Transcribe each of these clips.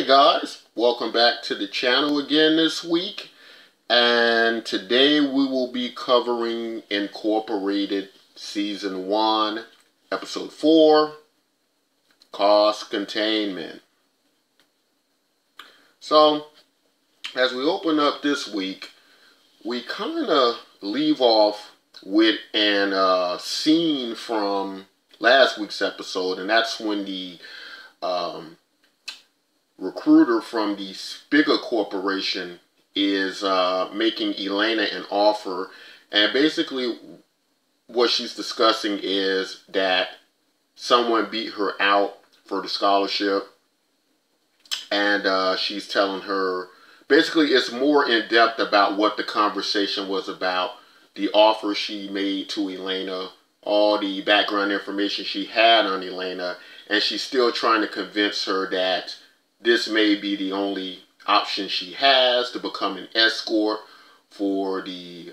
Hey guys, welcome back to the channel again this week, and today we will be covering Incorporated Season 1, Episode 4, Cost Containment. So, as we open up this week, we kind of leave off with an scene from last week's episode, and that's when the recruiter from the SPIGA Corporation is making Elena an offer, and basically what she's discussing is that someone beat her out for the scholarship, and she's telling her, basically it's more in depth about what the conversation was about, the offer she made to Elena, all the background information she had on Elena, and she's still trying to convince her that this may be the only option she has to become an escort for the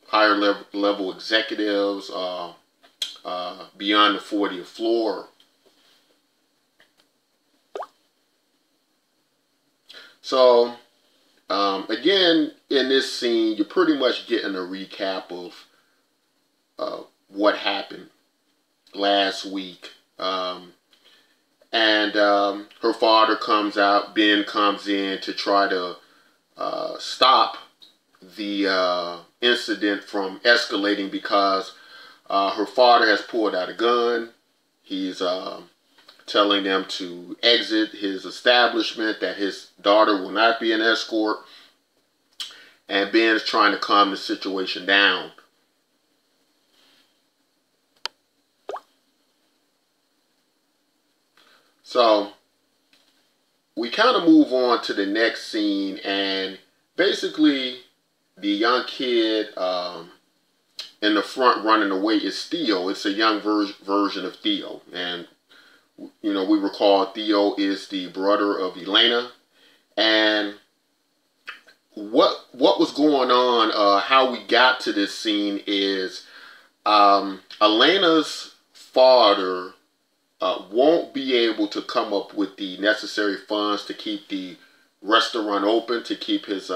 higher level executives beyond the 40th floor. So, again, in this scene, you're pretty much getting a recap of what happened last week. And her father comes out, Ben comes in to try to stop the incident from escalating because her father has pulled out a gun. He's telling them to exit his establishment, that his daughter will not be an escort. And Ben is trying to calm the situation down. So, we kind of move on to the next scene, and basically the young kid in the front running away is Theo. It's a young version of Theo, and you know, we recall Theo is the brother of Elena. And what was going on, how we got to this scene is Elena's father won't be able to come up with the necessary funds to keep the restaurant open, to keep his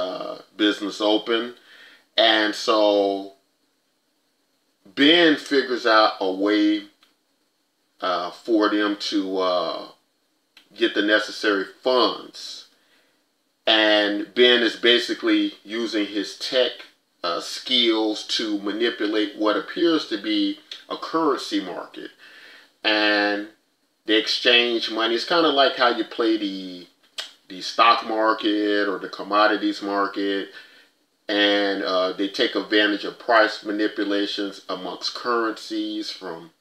business open. And so Ben figures out a way for them to get the necessary funds. And Ben is basically using his tech skills to manipulate what appears to be a currency market. And they exchange money. It's kind of like how you play the stock market or the commodities market, and they take advantage of price manipulations amongst currencies from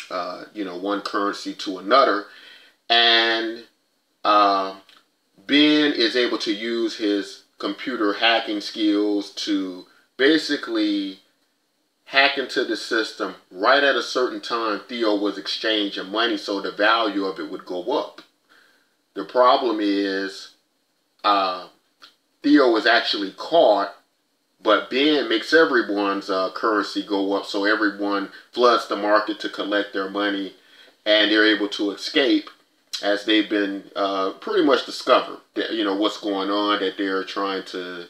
one currency to another. And Ben is able to use his computer hacking skills to basically hack into the system right at a certain time. Theo was exchanging money, so the value of it would go up. The problem is Theo is actually caught, but Ben makes everyone's currency go up, so everyone floods the market to collect their money, and they're able to escape as they've been pretty much discovered that, what's going on, that they're trying to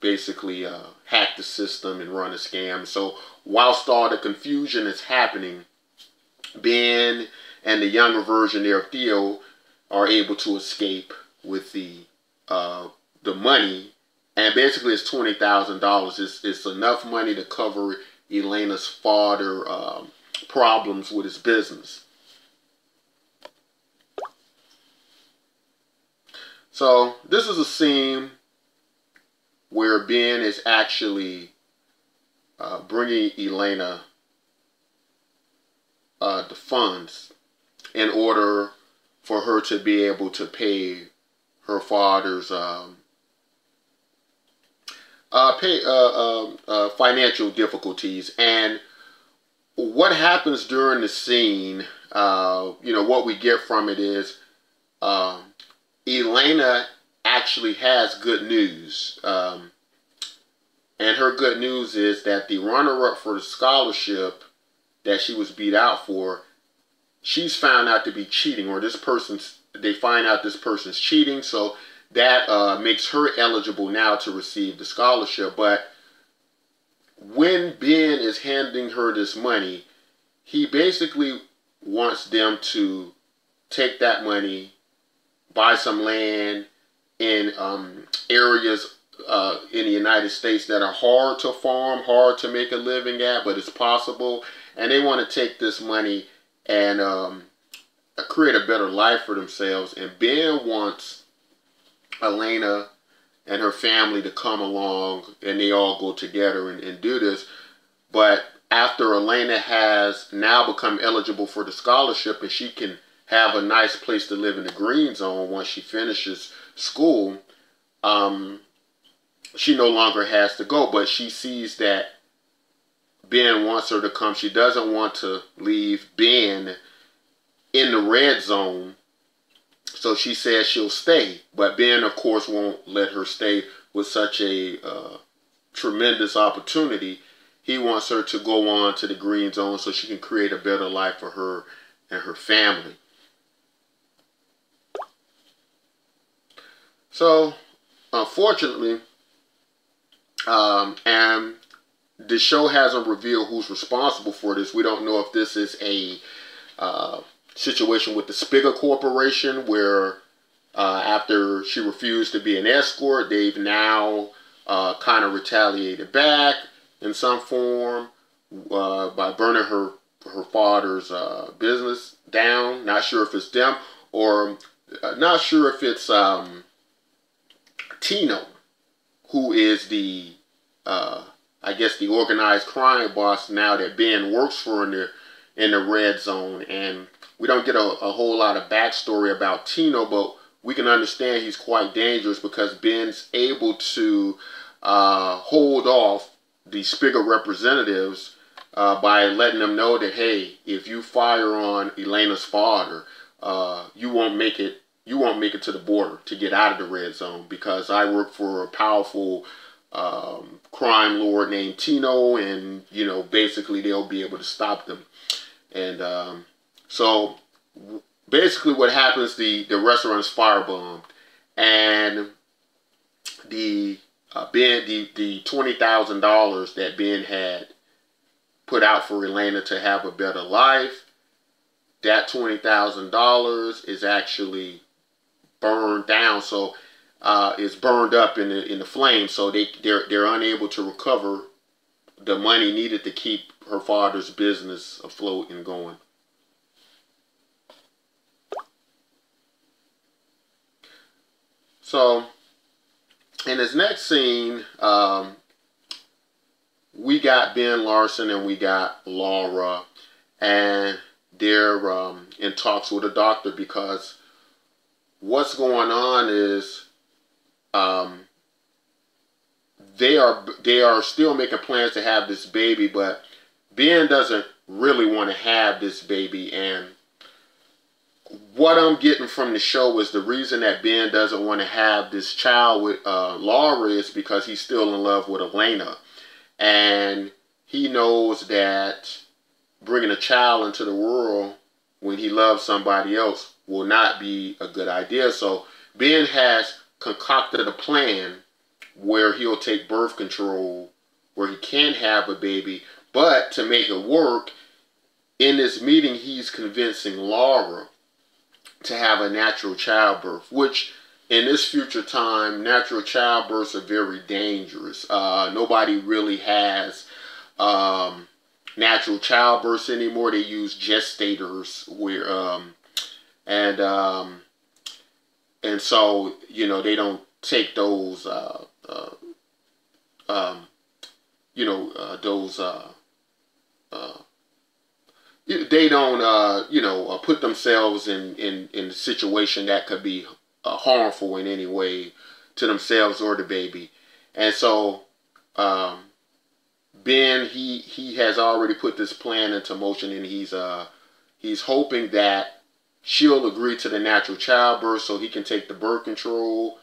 basically hack the system and run a scam. So whilst all the confusion is happening, Ben and the younger version there of Theo are able to escape with the money, and basically it's $20,000. It's enough money to cover Elena's father problems with his business. So this is a scene where Ben is actually bringing Elena the funds in order for her to be able to pay her father's financial difficulties. And what happens during the scene, what we get from it is Elena actually has good news. And her good news is that the runner-up for the scholarship that she was beat out for, she's found out to be cheating, or this person they find out this person's cheating, so that makes her eligible now to receive the scholarship. But when Ben is handing her this money, he basically wants them to take that money, buy some land in areas in the United States that are hard to farm, hard to make a living at, but it's possible. And they want to take this money and create a better life for themselves. And Ben wants Elena and her family to come along, and they all go together and do this. But after Elena has now become eligible for the scholarship, and she can have a nice place to live in the green zone once she finishes school, she no longer has to go. But she sees that Ben wants her to come. She doesn't want to leave Ben in the red zone, so she says she'll stay. But Ben, of course, won't let her stay with such a tremendous opportunity. He wants her to go on to the green zone so she can create a better life for her and her family. So, unfortunately, and the show hasn't revealed who's responsible for this. We don't know if this is a situation with the SPIGA Corporation, where after she refused to be an escort, they've now kind of retaliated back in some form by burning her father's business down. Not sure if it's them, or not sure if it's Tino, who is the I guess the organized crime boss now that Ben works for in the red zone. And we don't get a whole lot of backstory about Tino, but we can understand he's quite dangerous because Ben's able to hold off the SPIGA representatives by letting them know that, hey, if you fire on Elena's father, you won't make it to the border to get out of the red zone, because I work for a powerful crime lord named Tino, and basically they'll be able to stop them. And so basically what happens, the restaurant is firebombed, and the $20,000 that Ben had put out for Elena to have a better life, that $20,000 is actually burned down. So it's burned up in the flames. So they're unable to recover the money needed to keep her father's business afloat and going. So in this next scene, we got Ben Larson and we got Laura, and they're in talks with a doctor, because what's going on is they are still making plans to have this baby, but Ben doesn't really want to have this baby. And what I'm getting from the show is the reason that Ben doesn't want to have this child with Laura is because he's still in love with Elena. And he knows that bringing a child into the world when he loves somebody else will not be a good idea. So Ben has concocted a plan where he'll take birth control, where he can have a baby. But to make it work, in this meeting, he's convincing Laura to have a natural childbirth, which in this future time, natural childbirths are very dangerous. Nobody really has natural childbirths anymore. They use gestators, where and so they don't take those they don't put themselves in a situation that could be harmful in any way to themselves or the baby. And so Ben, he has already put this plan into motion, and he's hoping that she'll agree to the natural childbirth so he can take the birth control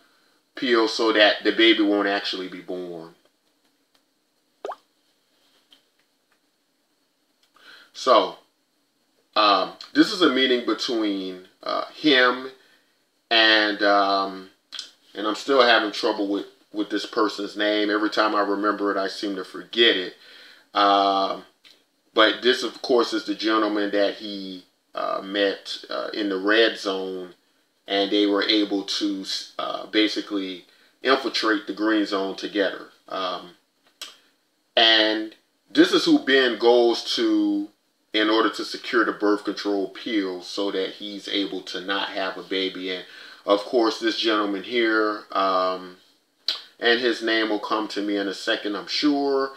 pill so that the baby won't actually be born. So this is a meeting between him and I'm still having trouble with this person's name. Every time I remember it, I seem to forget it. But this, of course, is the gentleman that he met in the red zone, and they were able to basically infiltrate the green zone together. And this is who Ben goes to in order to secure the birth control pills so that he's able to not have a baby. And of course, this gentleman here, and his name will come to me in a second, I'm sure.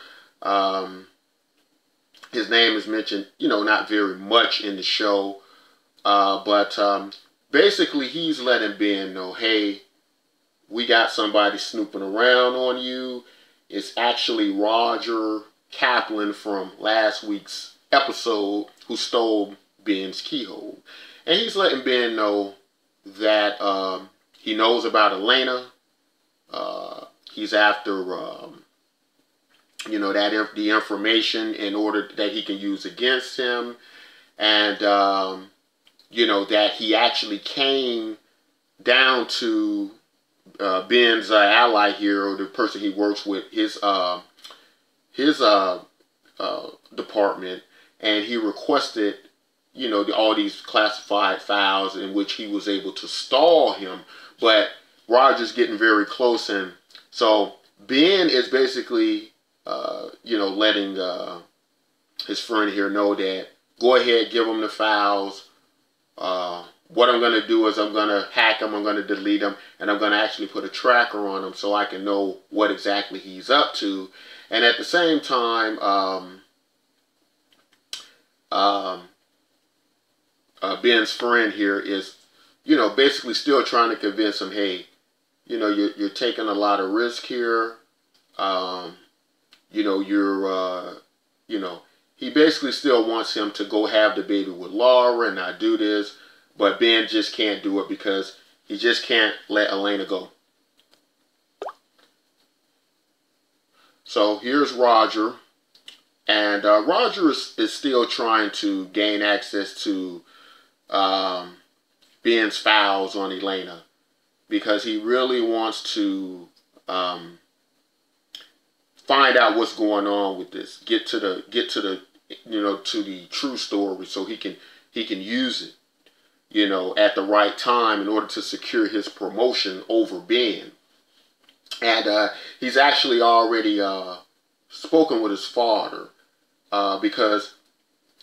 His name is mentioned, not very much in the show. But basically, he's letting Ben know, hey, we got somebody snooping around on you. It's actually Roger Kaplan from last week's episode who stole Ben's keyhole. And he's letting Ben know that he knows about Elena. He's after, the information in order that he can use against him. And, that he actually came down to Ben's ally here, or the person he works with, his department, and he requested, all these classified files in which he was able to stall him. But Roger's getting very close, and so Ben is basically, letting his friend here know that go ahead, give him the files. What I'm going to do is I'm going to hack him, I'm going to delete him, and I'm going to actually put a tracker on him so I can know what exactly he's up to. And at the same time, Ben's friend here is, basically still trying to convince him, hey, you're taking a lot of risk here. He basically still wants him to go have the baby with Laura and not do this. But Ben just can't do it because he just can't let Elena go. So here's Roger. And Roger is still trying to gain access to Ben's files on Elena, because he really wants to find out what's going on with this. Get to the to the true story so he can use it, at the right time in order to secure his promotion over Ben. And he's actually already spoken with his father, because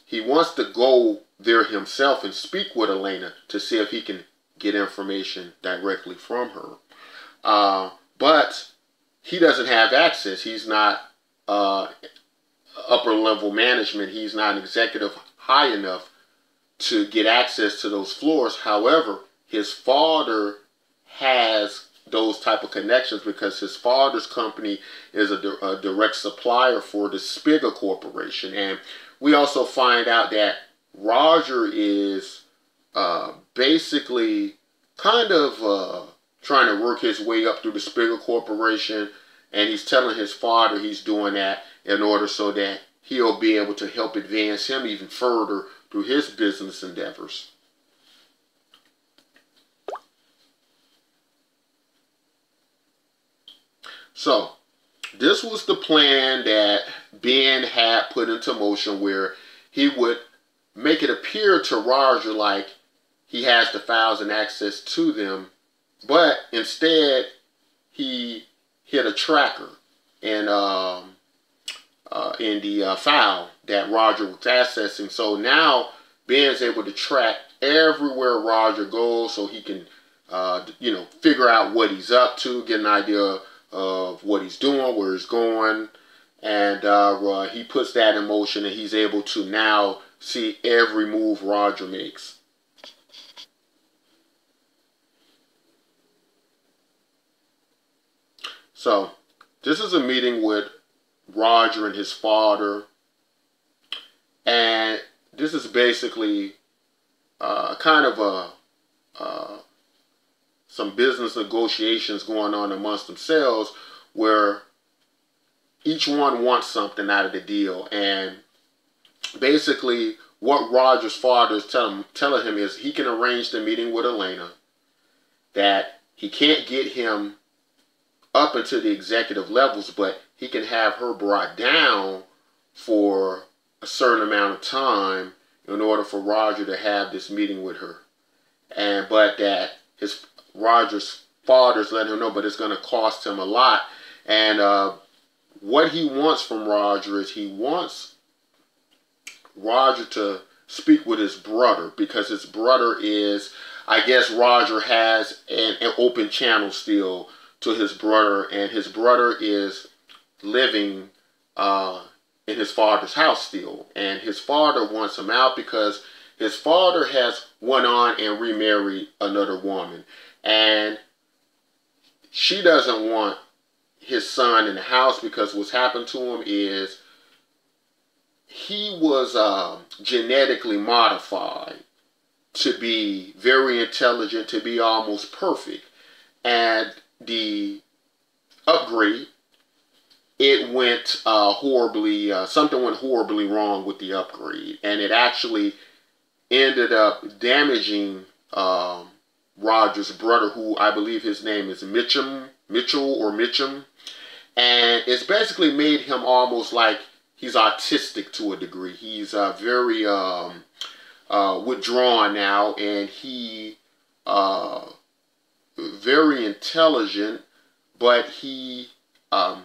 he wants to go there himself and speak with Elena to see if he can get information directly from her. But he doesn't have access. He's not upper level management. He's not an executive high enough to get access to those floors. However, his father has those type of connections because his father's company is a direct supplier for the SPIGA Corporation. And we also find out that Roger is basically kind of trying to work his way up through the SPIGA Corporation, and he's telling his father he's doing that in order so that he'll be able to help advance him even further through his business endeavors. So, this was the plan that Ben had put into motion, where he would make it appear to Roger like he has the files and access to them, but instead he hit a tracker in the file that Roger was accessing. So now Ben's able to track everywhere Roger goes, so he can figure out what he's up to, get an idea of what he's doing, where he's going, and he puts that in motion, and he's able to now see every move Roger makes. So this is a meeting with Roger and his father, and this is basically kind of some business negotiations going on amongst themselves, where each one wants something out of the deal. And basically what Roger's father is telling him is he can arrange the meeting with Elena, that he can't get him up into the executive levels, but he can have her brought down for a certain amount of time in order for Roger to have this meeting with her. But that Roger's father's letting him know, but it's going to cost him a lot. And what he wants from Roger is he wants Roger to speak with his brother, because his brother is, I guess Roger has an open channel still to his brother, and his brother is living in his father's house still, and his father wants him out because his father has went on and remarried another woman, and she doesn't want his son in the house because what's happened to him is he was genetically modified to be very intelligent, to be almost perfect. And the upgrade, it went horribly, something went horribly wrong with the upgrade. And it actually ended up damaging Roger's brother, who I believe his name is Mitchell. And it's basically made him almost like he's autistic to a degree. He's very withdrawn now, and he very intelligent, but he an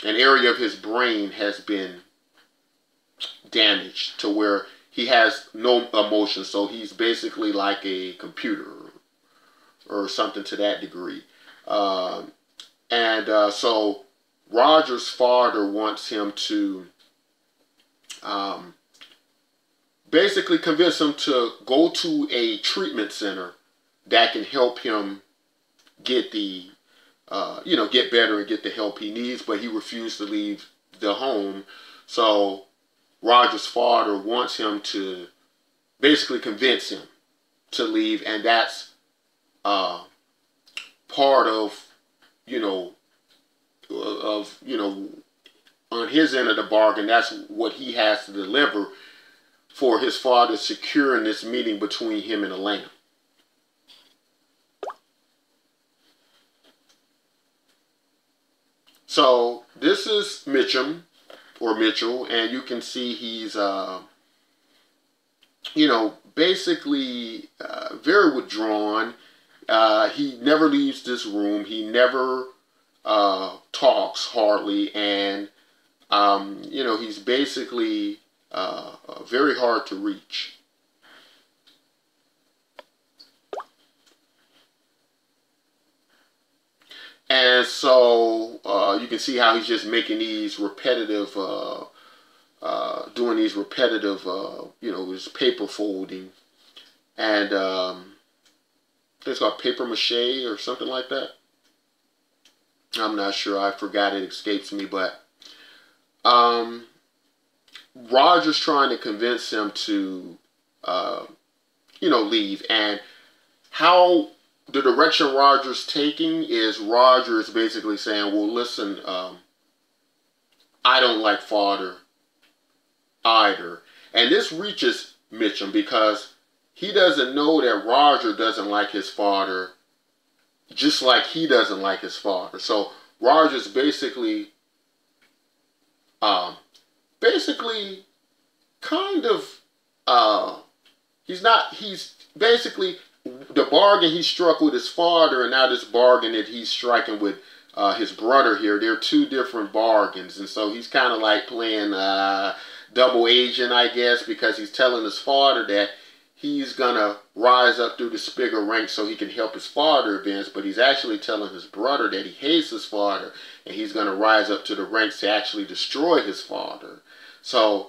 area of his brain has been damaged to where he has no emotion. So he's basically like a computer or something to that degree. So Roger's father wants him to basically convince him to go to a treatment center that can help him get the, get better and get the help he needs, but he refused to leave the home. So Roger's father wants him to basically convince him to leave, and that's part of, on his end of the bargain, that's what he has to deliver for his father securing this meeting between him and Elena. So this is Mitchell, and you can see he's, basically very withdrawn. He never leaves this room. He never talks hardly, and he's basically very hard to reach. And so you can see how he's just making these repetitive, doing these repetitive, his paper folding, and it's called paper mache or something like that. I'm not sure. I forgot. It escapes me. But Roger's trying to convince him to, leave. And how the direction Roger's taking is Roger is basically saying, well, listen, I don't like father either. And this reaches Mitchum because he doesn't know that Roger doesn't like his father just like he doesn't like his father. So Roger's basically kind of, he's basically, the bargain he struck with his father and now this bargain that he's striking with his brother here, they're two different bargains. And so he's kind of like playing double agent, I guess, because he's telling his father that he's going to rise up through the SPIGA ranks so he can help his father advance, but he's actually telling his brother that he hates his father and he's going to rise up to the ranks to actually destroy his father. So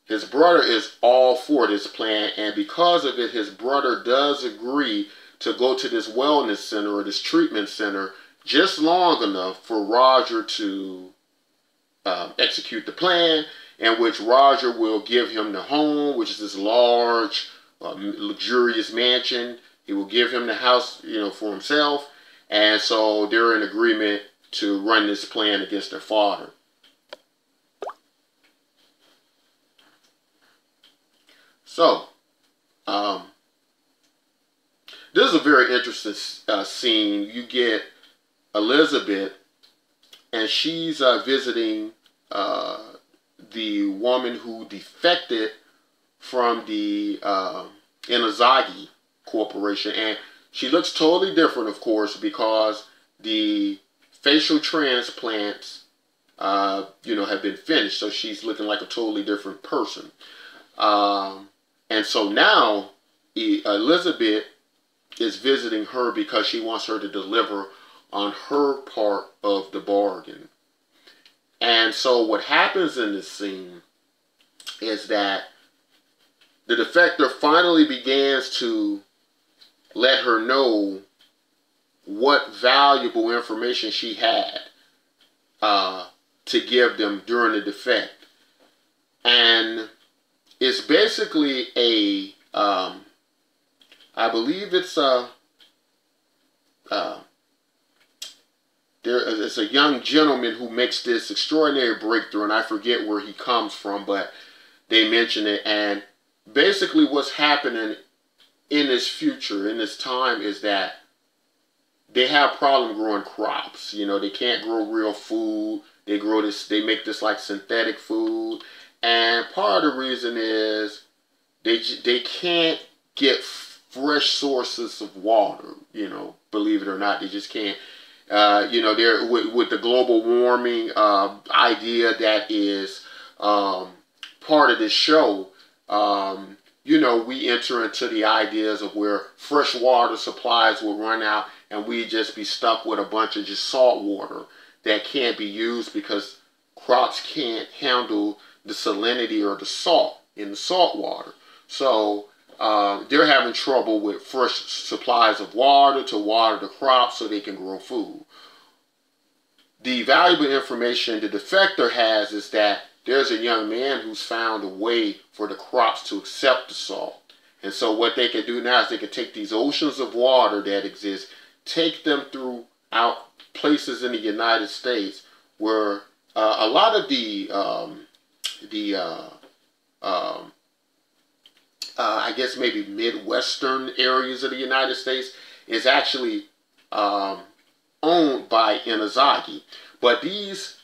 his brother is all for this plan, and because of it, his brother does agree to go to this wellness center or this treatment center just long enough for Roger to execute the plan, in which Roger will give him the home, which is this large, luxurious mansion. He will give him the house, for himself. And so they're in agreement to run this plan against their father. So, this is a very very interesting scene. You get Elizabeth, and she's visiting the woman who defected from the Inazagi Corporation, and she looks totally different, of course, because the facial transplants, have been finished. So she's looking like a totally different person. And so now Elizabeth is visiting her because she wants her to deliver on her part of the bargain. And so what happens in this scene is that the defector finally begins to let her know what valuable information she had to give them during the defect. And it's basically I believe it's it's a young gentleman who makes this extraordinary breakthrough, and I forget where he comes from, but they mention it. And basically what's happening in this future, in this time, is that they have problem growing crops. They can't grow real food. They make this like synthetic food. And part of the reason is they can't get fresh sources of water, believe it or not. They just can't. They're with the global warming idea that is part of this show. We enter into the ideas of where fresh water supplies will run out, and we just be stuck with a bunch of just salt water that can't be used because crops can't handle the salinity or the salt in the salt water. So they're having trouble with fresh supplies of water to water the crops so they can grow food. The valuable information the defector has is that there's a young man who's found a way for the crops to accept the salt. And so what they can do now is they can take these oceans of water that exist, take them throughout places in the United States where a lot of I guess maybe Midwestern areas of the United States is actually owned by Inazagi. But these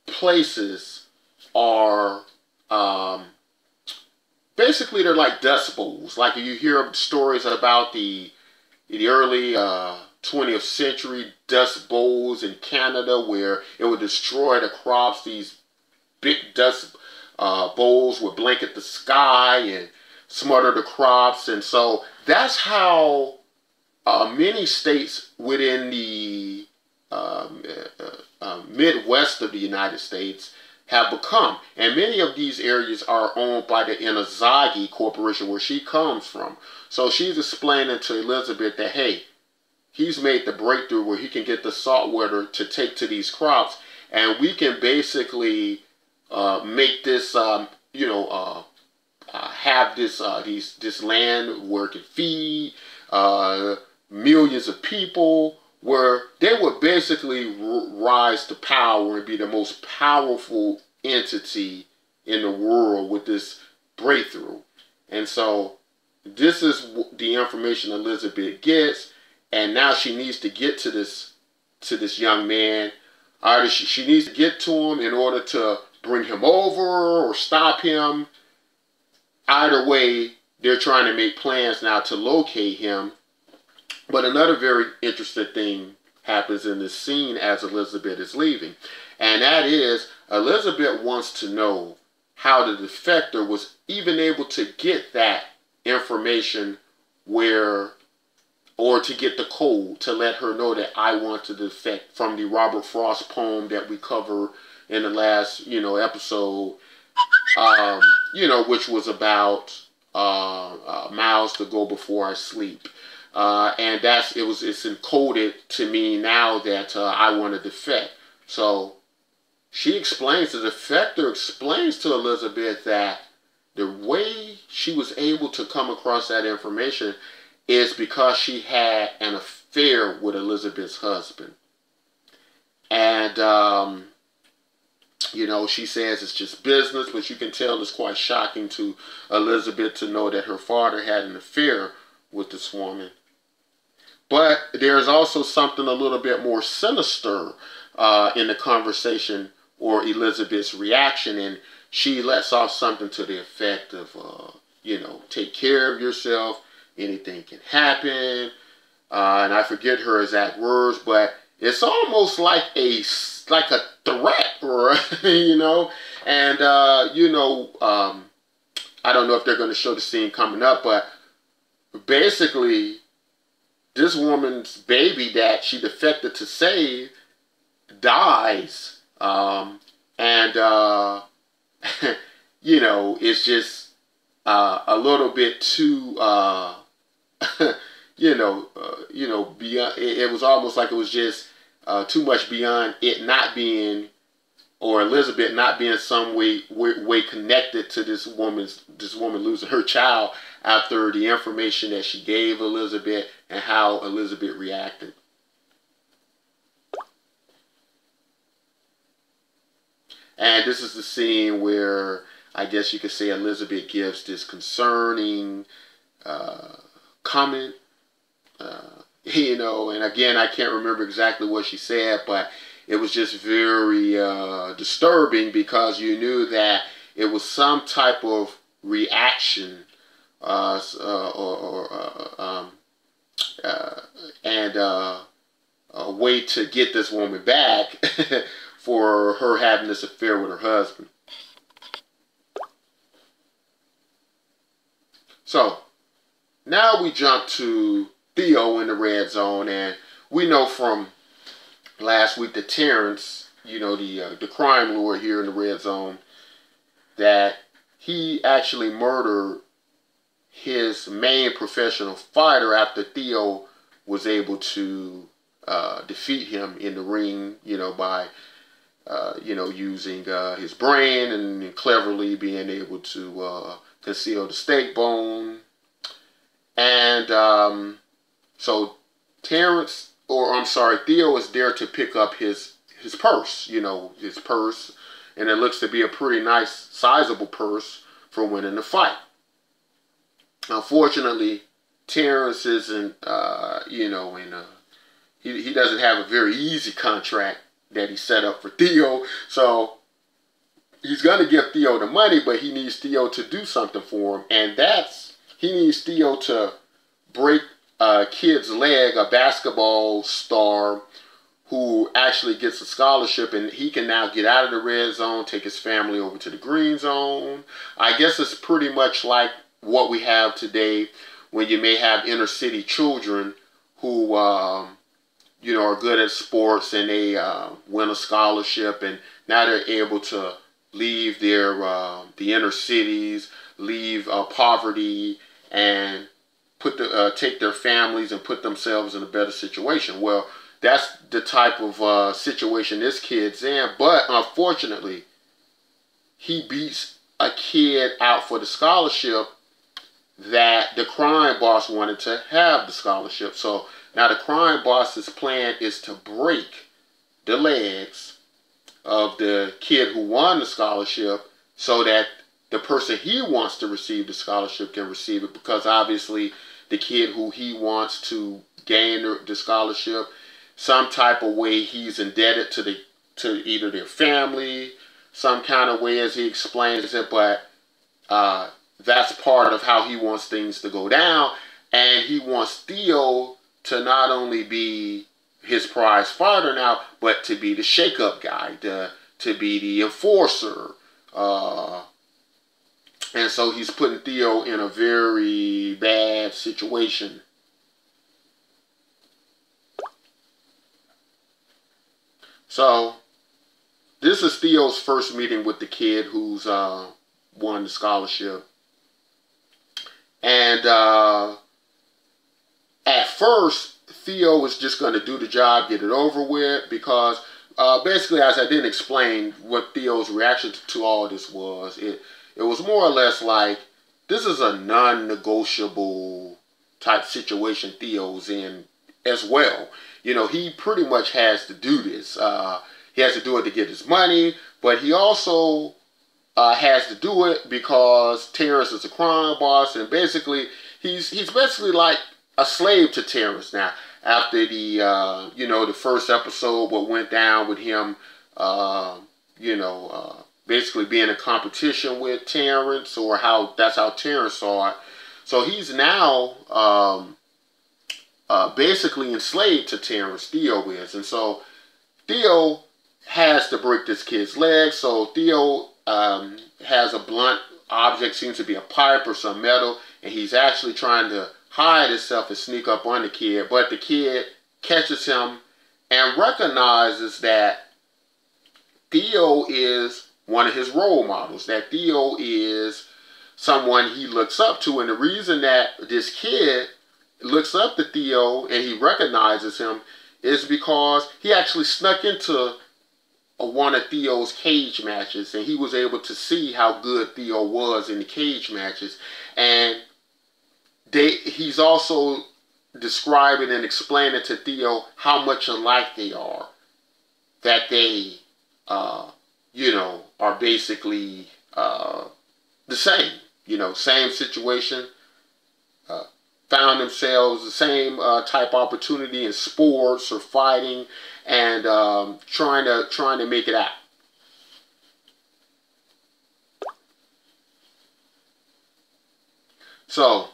places are basically, they're like dust bowls. Like you hear stories about the early 20th century dust bowls in Canada where it would destroy the crops. These big dust bowls would blanket the sky and smother the crops. And so that's how many states within the Midwest of the United States have become. And many of these areas are owned by the Inazagi Corporation, where she comes from. So she's explaining to Elizabeth that, hey, he's made the breakthrough where he can get the salt water to take to these crops, and we can basically make this, have this land where it can feed millions of people, where they would basically rise to power and be the most powerful entity in the world with this breakthrough. And so this is the information Elizabeth gets, and now she needs to get to this young man. Either she needs to get to him in order to bring him over or stop him. Either way, they're trying to make plans now to locate him. But another very interesting thing happens in this scene as Elizabeth is leaving. And that is, Elizabeth wants to know how the defector was even able to get that information or to get the code to let her know that I want to defect, from the Robert Frost poem that we covered in the last, episode, which was about miles to go before I sleep. And it's encoded to me now that I want to defect. So the defector explains to Elizabeth that the way she was able to come across that information is because she had an affair with Elizabeth's husband. And, she says it's just business, but you can tell it's quite shocking to Elizabeth to know that her father had an affair with this woman. But there's also something a little bit more sinister in the conversation or Elizabeth's reaction, and she lets off something to the effect of, take care of yourself. Anything can happen. And I forget her exact words, but it's almost like a threat, or And I don't know if they're going to show the scene coming up, but basically, this woman's baby that she defected to save dies, it's just a little bit too, beyond. It was almost like it was just too much beyond it not being, or Elizabeth not being some way connected to this woman losing her child after the information that she gave Elizabeth and how Elizabeth reacted. And this is the scene where I guess you could say Elizabeth gives this concerning comment, and again, I can't remember exactly what she said, but it was just very disturbing, because you knew that it was some type of reaction and a way to get this woman back for her having this affair with her husband. So now we jump to Theo in the red zone, and we know from last week that Terrence, the crime lord here in the red zone, that he actually murdered his main professional fighter after Theo was able to defeat him in the ring, by using his brain and cleverly being able to conceal the steak bone. And so Theo is there to pick up his purse, his purse, and it looks to be a pretty nice, sizable purse for winning the fight. Unfortunately, Terrence isn't, he doesn't have a very easy contract that he set up for Theo, so he's going to give Theo the money, but he needs Theo to do something for him, and he needs Theo to break a kid's leg, a basketball star who actually gets a scholarship, and he can now get out of the red zone, take his family over to the green zone. I guess it's pretty much like what we have today, when you may have inner city children who, are good at sports, and they win a scholarship, and now they're able to leave their the inner cities, leave poverty, and take their families and put themselves in a better situation. Well, that's the type of situation this kid's in. But unfortunately, he beats a kid out for the scholarship that the crime boss wanted to have the scholarship. So now the crime boss's plan is to break the legs of the kid who won the scholarship so that the person he wants to receive the scholarship can receive it, because obviously the kid who he wants to gain the scholarship, some type of way he's indebted to either their family, some kind of way as he explains it, but that's part of how he wants things to go down. And he wants Theo to not only be his prize fighter now, but to be the shake-up guy, to be the enforcer. And so he's putting Theo in a very bad situation. So this is Theo's first meeting with the kid who's won the scholarship. And at first, Theo was just going to do the job, get it over with, because basically, as I didn't explain what Theo's reaction to all of this was, it was more or less like, this is a non-negotiable type situation Theo's in as well. He pretty much has to do this. He has to do it to get his money, but he also has to do it because Terrence is a crime boss, and basically, he's basically like a slave to Terrence now. after the the first episode, what went down with him, basically being in competition with Terrence, or that's how Terrence saw it. So he's now basically enslaved to Terrence. Theo is, and so Theo has to break this kid's leg. So Theo has a blunt object, seems to be a pipe or some metal, and he's actually trying to hide himself and sneak up on the kid. But the kid catches him and recognizes that Theo is one of his role models, that Theo is someone he looks up to. And the reason that this kid looks up to Theo and he recognizes him is because he actually snuck into one of Theo's cage matches, and he was able to see how good Theo was in the cage matches. And he's also describing and explaining to Theo how much alike they are, that they are basically the same, same situation, found themselves the same type opportunity in sports or fighting, and trying to make it out. So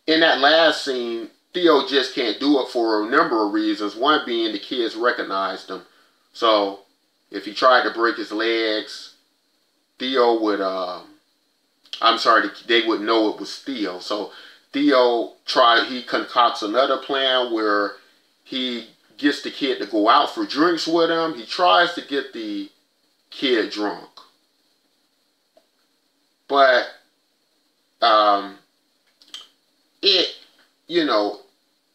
in that last scene, Theo just can't do it for a number of reasons. One being the kids recognized him. So if he tried to break his legs, Theo would, they would know it was Theo. So he concocts another plan where he gets the kid to go out for drinks with him. He tries to get the kid drunk. But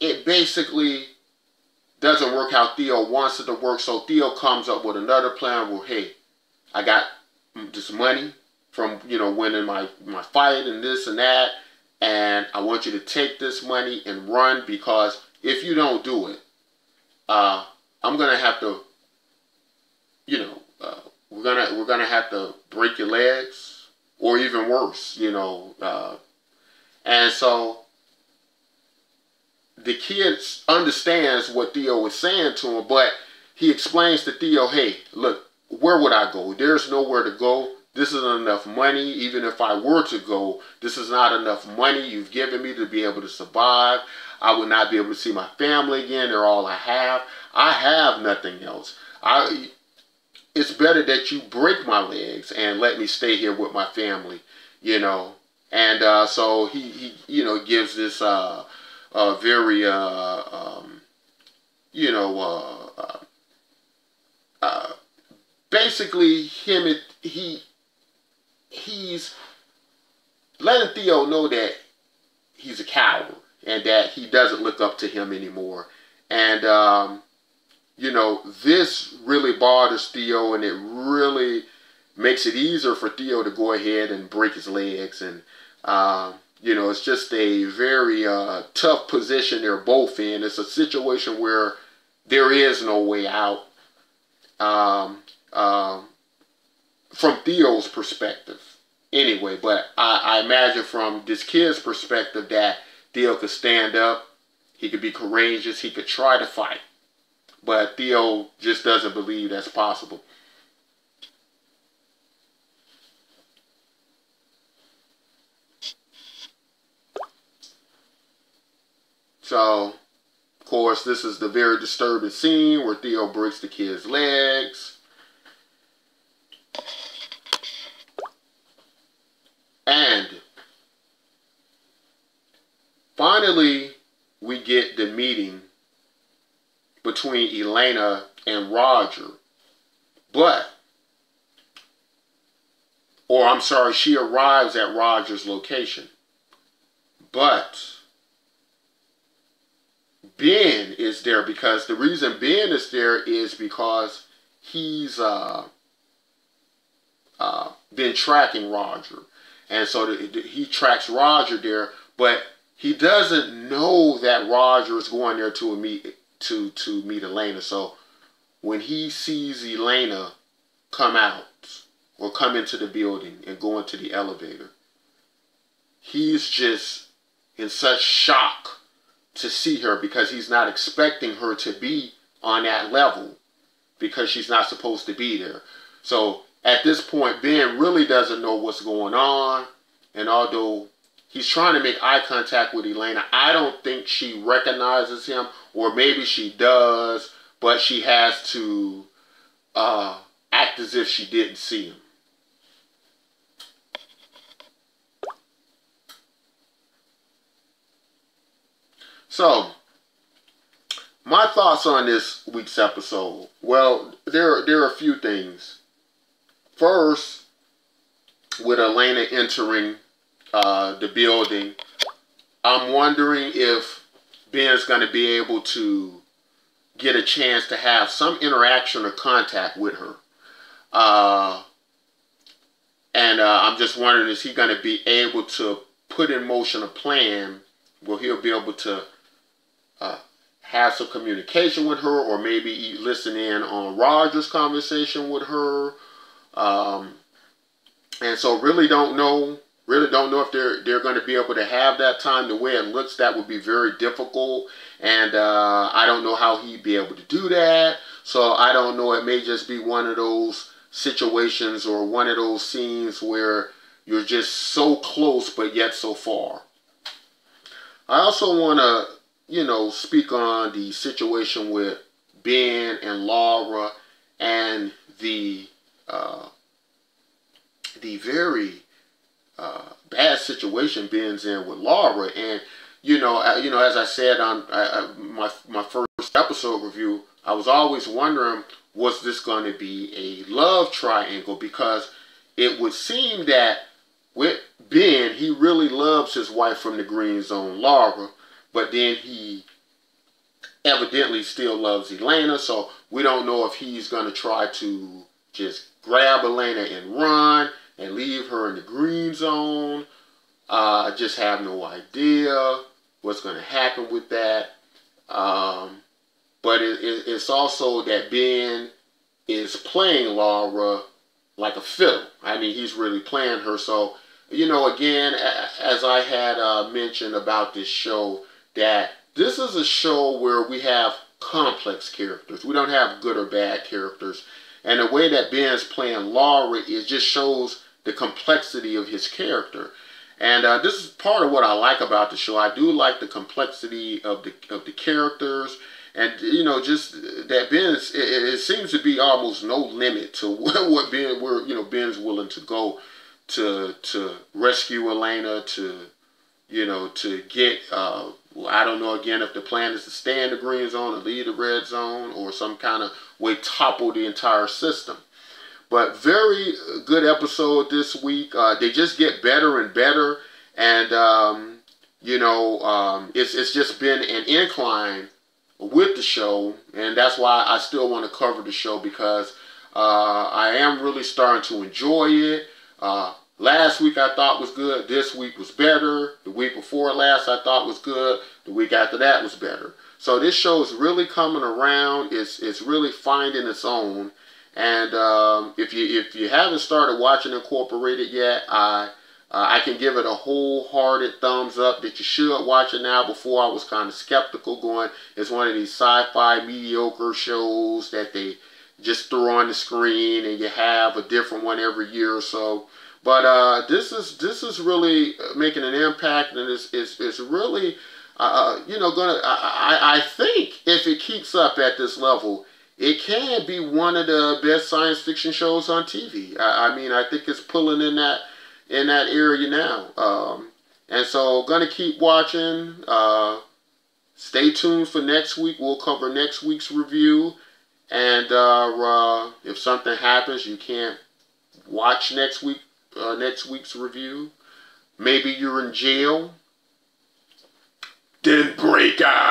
it basically doesn't work how Theo wants it to work. So Theo comes up with another plan where, hey, I got this money from, winning my fight and this and that, and I want you to take this money and run, because if you don't do it, I'm gonna have to, we're gonna have to break your legs, or even worse, and so the kid understands what Theo is saying to him, but he explains to Theo, hey, look, where would I go? There's nowhere to go. This isn't enough money. Even if I were to go, this is not enough money you've given me to be able to survive. I would not be able to see my family again. They're all I have. I have nothing else. It's better that you break my legs and let me stay here with my family, And so he gives this very basically he's letting Theo know that he's a coward and that he doesn't look up to him anymore. And this really bothers Theo, and it really makes it easier for Theo to go ahead and break his legs. And it's just a very tough position they're both in. It's a situation where there is no way out, from Theo's perspective anyway. But I imagine from this kid's perspective that Theo could stand up, he could be courageous, he could try to fight. But Theo just doesn't believe that's possible. So, of course, this is the very disturbing scene where Theo breaks the kid's legs. And finally, we get the meeting between Elena and Roger. She arrives at Roger's location. But Ben is there, because the reason Ben is there is because he's been tracking Roger. And so he tracks Roger there, but he doesn't know that Roger is going there to meet Elena. So when he sees Elena come out or come into the building and go into the elevator, he's just in such shock to see her because he's not expecting her to be on that level because she's not supposed to be there. So at this point, Ben really doesn't know what's going on. And although he's trying to make eye contact with Elena, I don't think she recognizes him, or maybe she does, but she has to act as if she didn't see him. So, my thoughts on this week's episode. Well, there are a few things. First, with Elena entering the building, I'm wondering if Ben's going to be able to get a chance to have some interaction or contact with her. I'm just wondering, is he going to be able to put in motion a plan where he'll be able to have some communication with her, or maybe listen in on Roger's conversation with her. And so really don't know if they're going to be able to have that time. The way it looks, that would be very difficult. And I don't know how he'd be able to do that. So I don't know. It may just be one of those situations or one of those scenes where you're just so close but yet so far. I also want to, speak on the situation with Ben and Laura and the very bad situation Ben's in with Laura. And as I said on my first episode review, I was always wondering, was this going to be a love triangle? Because it would seem that with Ben, he really loves his wife from the Green Zone, Laura, but then he evidently still loves Elena. So we don't know if he's going to try to just grab Elena and run and leave her in the Green Zone. I just have no idea what's going to happen with that. But it's also that Ben is playing Laura like a fiddle. I mean, he's really playing her. So, again, as I had mentioned about this show, that this is a show where we have complex characters. We don't have good or bad characters. And the way that Ben's playing Laura, it just shows the complexity of his character. And this is part of what I like about the show. I do like the complexity of the characters. And, just that Ben's, it seems to be almost no limit to what Ben's willing to go to rescue Elena, to get, I don't know, again, if the plan is to stay in the Green Zone or leave the Red Zone or some kind of way topple the entire system. But very good episode this week. They just get better and better. And, it's just been an incline with the show. And that's why I still want to cover the show, because I am really starting to enjoy it. Last week I thought was good. This week was better. The week before last I thought was good. The week after that was better. So this show is really coming around. It's really finding its own. And if you haven't started watching Incorporated yet, I can give it a wholehearted thumbs up that you should watch it now. Before I was kind of skeptical, going, it's one of these sci-fi mediocre shows that they just throw on the screen and you have a different one every year or so. But this is really making an impact, and it's really I think if it keeps up at this level, it can be one of the best science fiction shows on TV. I mean, I think it's pulling in that area now. And so gonna keep watching. Stay tuned for next week. We'll cover next week's review. And if something happens, you can't watch next week's review. Maybe you're in jail. Then break out.